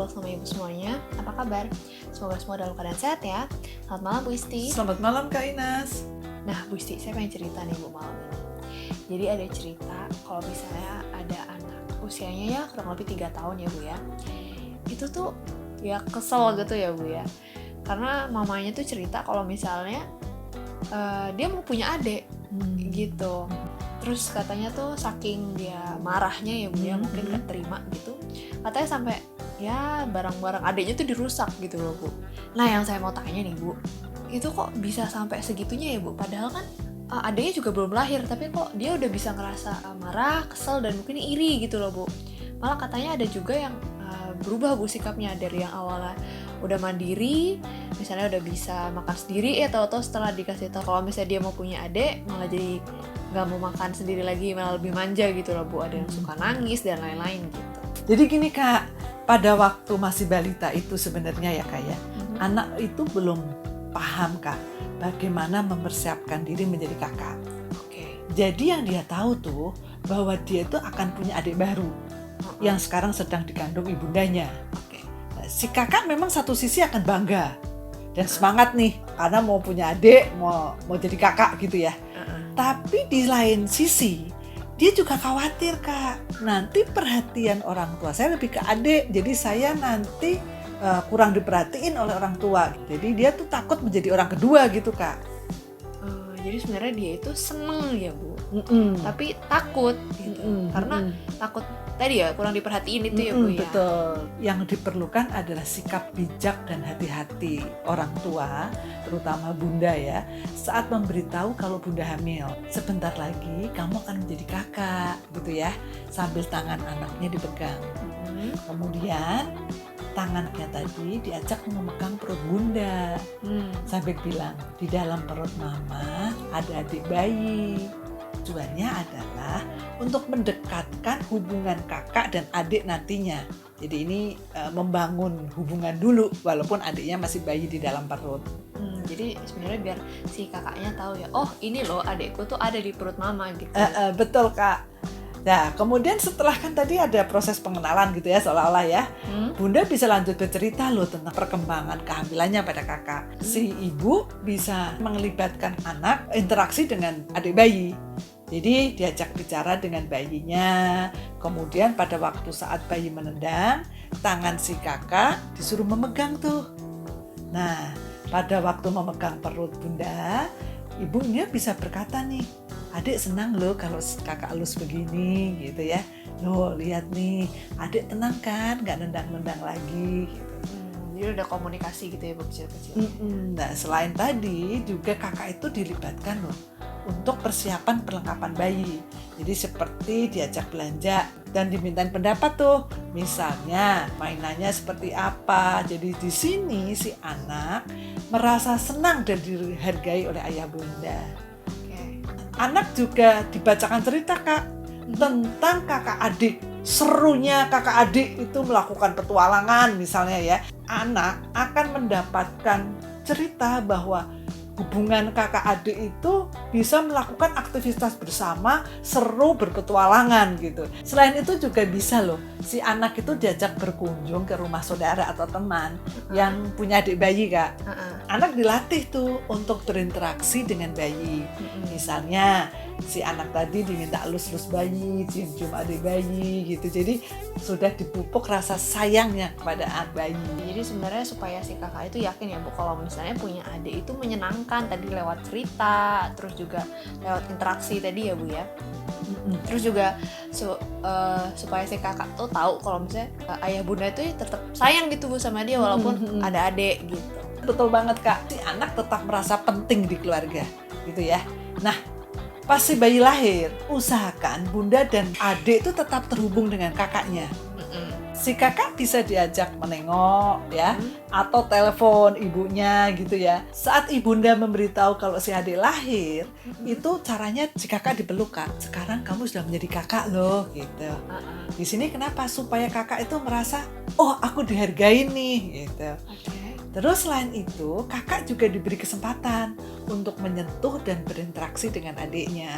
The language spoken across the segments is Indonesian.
halo sama ibu semuanya, apa kabar? Semoga semua dalam keadaan sehat ya. Selamat malam Bu Isti. Selamat malam Kak Inas. Nah Bu Isti, saya pengen cerita nih Bu malam ini. Jadi ada cerita kalau misalnya ada anak usianya ya kurang lebih 3 tahun ya Bu ya. Itu tuh ya kesel gitu ya Bu ya. Karena mamanya tuh cerita kalau misalnya dia mau punya adik gitu. Terus katanya tuh saking dia marahnya ya Bu ya, mungkin gak terima gitu, katanya sampai ya barang-barang adiknya tuh dirusak gitu loh Bu. Nah yang saya mau tanya nih Bu, itu kok bisa sampai segitunya ya Bu? Padahal kan adiknya juga belum lahir, tapi kok dia udah bisa ngerasa marah, kesel, dan mungkin iri gitu loh Bu. Malah katanya ada juga yang berubah Bu sikapnya, dari yang awalnya udah mandiri, misalnya udah bisa makan sendiri, tahu-tahu setelah dikasih tahu kalau misalnya dia mau punya adik, malah jadi nggak mau makan sendiri lagi, malah lebih manja gitu loh Bu. Ada yang suka nangis dan lain-lain gitu. Jadi gini Kak, pada waktu masih balita itu sebenarnya ya Kak ya, anak itu belum paham Kak bagaimana mempersiapkan diri menjadi kakak. Oke. Jadi yang dia tahu tuh bahwa dia itu akan punya adik baru yang sekarang sedang dikandung ibundanya. Oke. Nah, si kakak memang satu sisi akan bangga dan semangat nih karena mau punya adik, mau jadi kakak gitu ya. Tapi di lain sisi dia juga khawatir Kak, nanti perhatian orang tua saya lebih ke adik, jadi saya nanti kurang diperhatiin oleh orang tua. Jadi dia tuh takut menjadi orang kedua gitu Kak. Jadi sebenarnya dia itu seneng ya Bu, tapi takut gitu. Karena takut tadi ya kurang diperhatiin itu ya Bu ya. Betul. Yang diperlukan adalah sikap bijak dan hati-hati orang tua, terutama bunda ya, saat memberitahu kalau bunda hamil. Sebentar lagi kamu akan menjadi kakak gitu ya, sambil tangan anaknya dipegang. Kemudian tangannya tadi diajak memegang perut bunda, sambil bilang, di dalam perut mama ada adik bayi. Tujuannya adalah untuk mendekatkan hubungan kakak dan adik nantinya. Jadi ini membangun hubungan dulu walaupun adiknya masih bayi di dalam perut. Jadi sebenarnya biar si kakaknya tahu ya, oh ini loh adikku tuh ada di perut mama gitu. Betul Kak. Nah, kemudian setelah kan tadi ada proses pengenalan gitu ya, seolah-olah ya, bunda bisa lanjut bercerita loh tentang perkembangan kehamilannya pada kakak. Si ibu bisa melibatkan anak interaksi dengan adik bayi. Jadi diajak bicara dengan bayinya, kemudian pada waktu saat bayi menendang, tangan si kakak disuruh memegang tuh. Nah, pada waktu memegang perut bunda, ibunya bisa berkata nih, adik senang loh kalau kakak halus begini gitu ya. Loh lihat nih, adik tenang kan, gak nendang-nendang lagi gitu. Jadi udah komunikasi gitu ya Bu, kecil-kecil. Nah selain tadi juga kakak itu dilibatkan loh untuk persiapan perlengkapan bayi. Jadi seperti diajak belanja dan dimintain pendapat tuh. Misalnya mainannya seperti apa. Jadi di sini si anak merasa senang dan dihargai oleh ayah bunda. Anak juga dibacakan cerita Kak tentang kakak adik. Serunya kakak adik itu melakukan petualangan misalnya ya. Anak akan mendapatkan cerita bahwa hubungan kakak adik itu bisa melakukan aktivitas bersama, seru, berpetualangan gitu. Selain itu juga bisa loh, si anak itu diajak berkunjung ke rumah saudara atau teman yang punya adik bayi Kak. Anak dilatih tuh untuk berinteraksi dengan bayi. Misalnya si anak tadi diminta elus-elus bayi, cium-cium adik bayi gitu. Jadi sudah dipupuk rasa sayangnya kepada anak bayi. Jadi sebenarnya supaya si kakak itu yakin ya Bu, kalau misalnya punya adik itu menyenangkan, tadi lewat cerita, terus juga lewat interaksi tadi ya Bu ya. Terus juga supaya si kakak tuh tahu kalau misalnya ayah bunda itu tetap sayang gitu Bu sama dia walaupun ada adik gitu. Betul banget Kak, si anak tetap merasa penting di keluarga gitu ya. Nah pas si bayi lahir, usahakan bunda dan adik itu tetap terhubung dengan kakaknya. Si kakak bisa diajak menengok ya, atau telepon ibunya gitu ya. Saat ibunda memberitahu kalau si adik lahir, itu caranya si kakak dipeluk Kak. Sekarang kamu sudah menjadi kakak loh gitu. Di sini kenapa? Supaya kakak itu merasa, oh aku dihargai nih gitu. Terus selain itu, kakak juga diberi kesempatan untuk menyentuh dan berinteraksi dengan adiknya.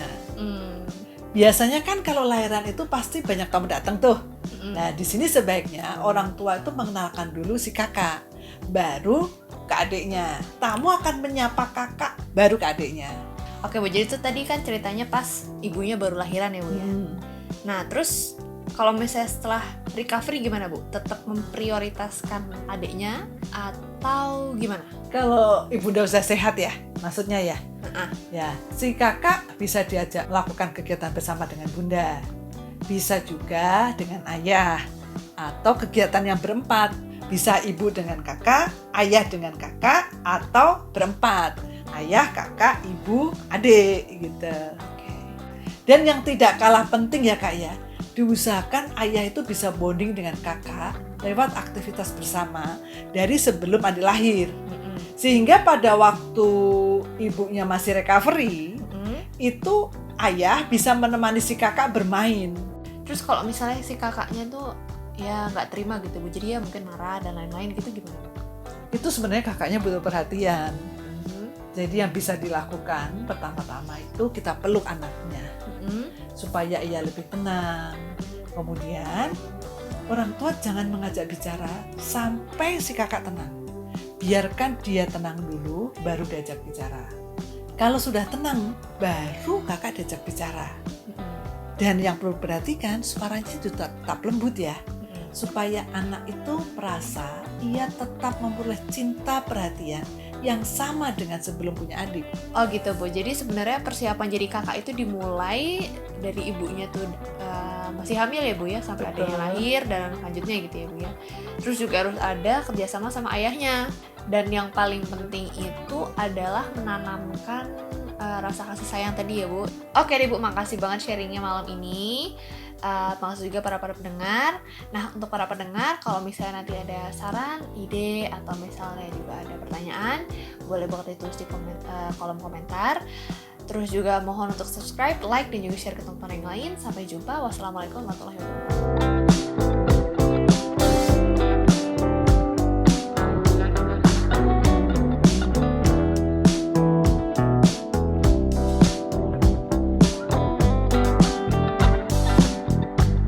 Biasanya kan kalau lahiran itu pasti banyak tamu datang tuh. Nah, di sini sebaiknya orang tua itu mengenalkan dulu si kakak, baru ke adiknya. Tamu akan menyapa kakak, baru ke adiknya. Oke Bu, jadi itu tadi kan ceritanya pas ibunya baru lahiran ya Bu ya. Nah terus kalau misalnya setelah recovery gimana Bu? Tetap memprioritaskan adiknya atau gimana? Kalau ibunda udah sehat ya, maksudnya ya. Ya, si kakak bisa diajak melakukan kegiatan bersama dengan bunda. Bisa juga dengan ayah. Atau kegiatan yang berempat. Bisa ibu dengan kakak, ayah dengan kakak, atau berempat. Ayah, kakak, ibu, adik gitu. Dan yang tidak kalah penting ya kak ya, diusahakan ayah itu bisa bonding dengan kakak lewat aktivitas bersama dari sebelum adik lahir. Sehingga pada waktu ibunya masih recovery, itu ayah bisa menemani si kakak bermain. Terus kalau misalnya si kakaknya tuh ya nggak terima gitu Bu, jadi ya mungkin marah dan lain-lain gitu gimana? Itu sebenarnya kakaknya butuh perhatian. Jadi yang bisa dilakukan pertama-tama itu kita peluk anaknya supaya ia lebih tenang. Kemudian orang tua jangan mengajak bicara sampai si kakak tenang. Biarkan dia tenang dulu, baru diajak bicara. Kalau sudah tenang, baru kakak diajak bicara. Dan yang perlu perhatikan, suaranya juga tetap lembut ya. Supaya anak itu merasa ia tetap memperoleh cinta perhatian yang sama dengan sebelum punya adik. Oh gitu Bu, jadi sebenarnya persiapan jadi kakak itu dimulai dari ibunya tuh masih hamil ya Bu ya, sampai adiknya lahir dan lanjutnya gitu ya Bu ya. Terus juga harus ada kerjasama sama ayahnya. Dan yang paling penting itu adalah menanamkan rasa kasih sayang tadi ya Bu. Oke deh Bu, makasih banget sharingnya malam ini. Makasih juga para pendengar. Nah untuk para pendengar, kalau misalnya nanti ada saran, ide, atau misalnya juga ada pertanyaan, boleh banget ditulis di kolom komentar. Terus juga mohon untuk subscribe, like, dan juga share ke teman-teman yang lain. Sampai jumpa. Wassalamualaikum warahmatullahi wabarakatuh.